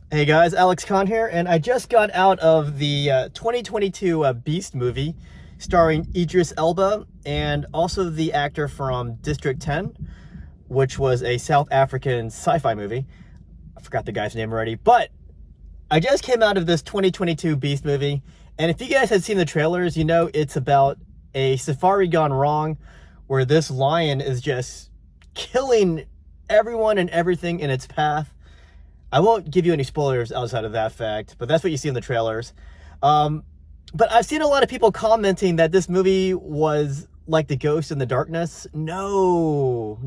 Hey guys, Alex Khan here, and I just got out of the 2022 Beast movie starring Idris Elba and also the actor from District 10, which was a South African sci-fi movie. I forgot the guy's name already, but I just came out of this 2022 Beast movie, and if you guys had seen the trailers, you know it's about a safari gone wrong where this lion is just killing everyone and everything in its path. I won't give you any spoilers outside of that fact, but that's what you see in the trailers. But I've seen a lot of people commenting that this movie was like The Ghost in the Darkness. No.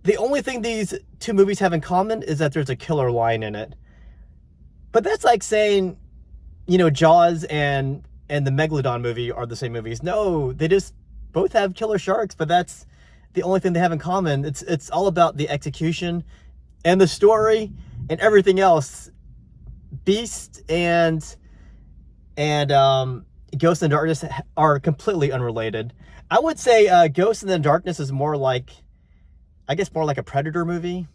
The only thing these two movies have in common is that there's a killer lion in it. But that's like saying, Jaws and the Megalodon movie are the same movies. No, they just both have killer sharks, but that's the only thing they have in common. It's all about the execution and the story and everything else. Beast and Ghost in the Darkness are completely unrelated. I would say Ghost in the Darkness is more like a Predator movie,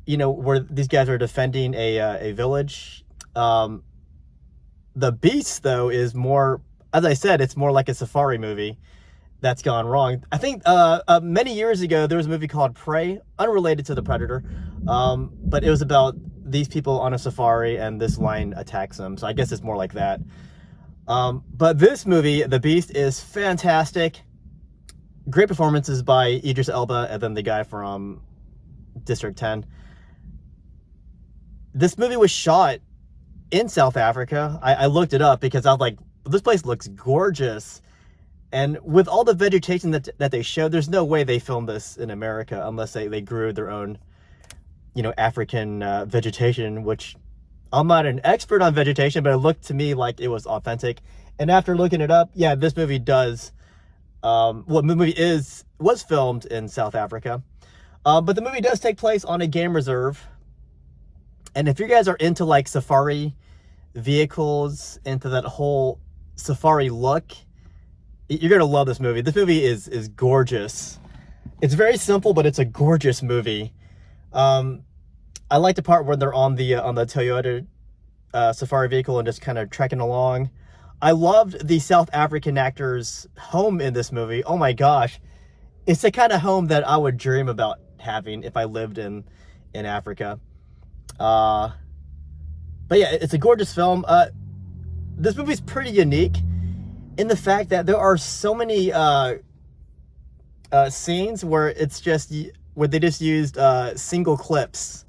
where these guys are defending a village. The Beast, though, is more, as I said, it's more like a safari movie that's gone wrong. I think many years ago, there was a movie called Prey, unrelated to the Predator, but it was about these people on a safari and this lion attacks them. So I guess it's more like that. But this movie, The Beast, is fantastic. Great performances by Idris Elba and then the guy from District 10. This movie was shot in South Africa. I looked it up because I was like, this place looks gorgeous. And with all the vegetation that they showed, there's no way they filmed this in America unless they grew their own, African vegetation, which I'm not an expert on vegetation, but it looked to me like it was authentic. And after looking it up, yeah, this movie does, was filmed in South Africa. But the movie does take place on a game reserve. And if you guys are into like safari vehicles, into that whole safari look, you're going to love this movie. This movie is gorgeous. It's very simple, but it's a gorgeous movie. I like the part where they're on the Toyota safari vehicle and just kind of trekking along. I loved the South African actor's home in this movie. Oh my gosh. It's the kind of home that I would dream about having if I lived in Africa. But yeah, it's a gorgeous film. This movie's pretty unique in the fact that there are so many scenes where they just used single clips,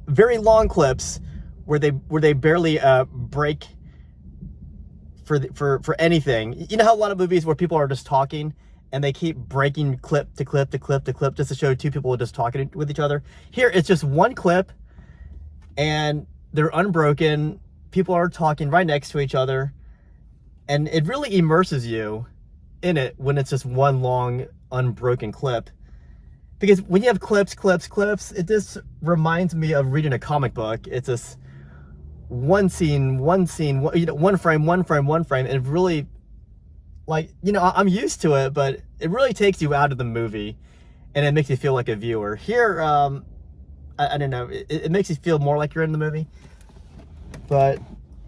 very long clips, where they barely break for anything. You know how a lot of movies where people are just talking and they keep breaking clip to clip to clip to clip just to show two people just talking with each other? Here it's just one clip and they're unbroken. People are talking right next to each other, and it really immerses you in it when it's just one long unbroken clip. Because when you have clips, it just reminds me of reading a comic book. It's just one scene, one frame, and it really, I'm used to it, but it really takes you out of the movie, and it makes you feel like a viewer. Here, I don't know, it makes you feel more like you're in the movie. But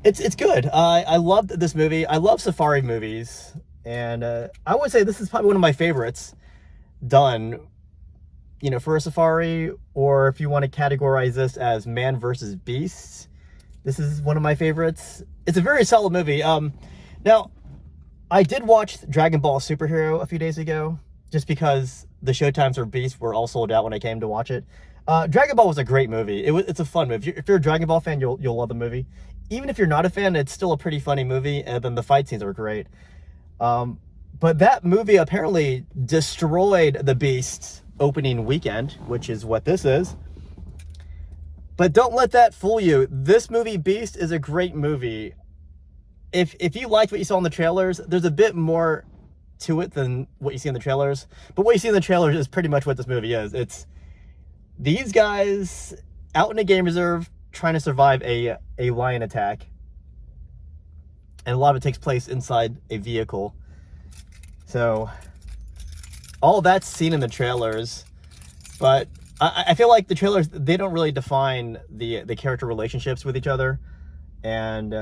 it's good. I loved this movie. I love safari movies, and I would say this is probably one of my favorites done, for a safari, or if you want to categorize this as man versus beast, this is one of my favorites. It's a very solid movie. Now, I did watch Dragon Ball Superhero a few days ago, just because the showtimes for Beast were all sold out when I came to watch it. Dragon Ball was a great movie. It's a fun movie. If you're a Dragon Ball fan, you'll love the movie. Even if you're not a fan, it's still a pretty funny movie, and then the fight scenes are great. But that movie apparently destroyed the Beast opening weekend, which is what this is. But don't let that fool you. This movie, Beast, is a great movie. If you liked what you saw in the trailers, there's a bit more to it than what you see in the trailers. But what you see in the trailers is pretty much what this movie is. It's these guys out in a game reserve trying to survive a lion attack. And a lot of it takes place inside a vehicle. So all that's seen in the trailers. But I feel like the trailers, they don't really define the character relationships with each other, and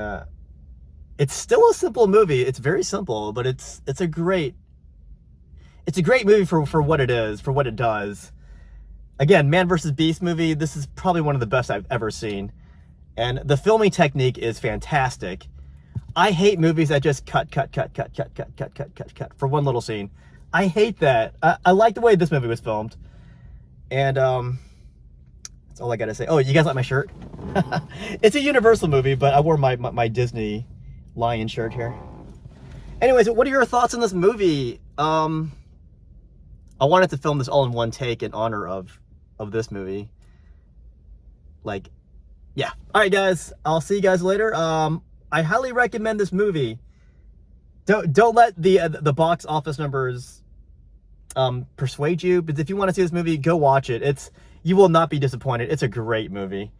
it's still a simple movie. It's very simple, but it's a great movie for what it is, for what it does. Again, Man vs. Beast movie, this is probably one of the best I've ever seen. And the filming technique is fantastic. I hate movies that just cut for one little scene. I hate that. I like the way this movie was filmed. And that's all I gotta say. Oh, you guys like my shirt? It's a Universal movie, but I wore my Disney lion shirt here. Anyways, what are your thoughts on this movie? I wanted to film this all in one take in honor of this movie. Like, yeah. All right, guys. I'll see you guys later. I highly recommend this movie. Don't let the box office numbers persuade you. But if you want to see this movie, go watch it. You will not be disappointed. It's a great movie.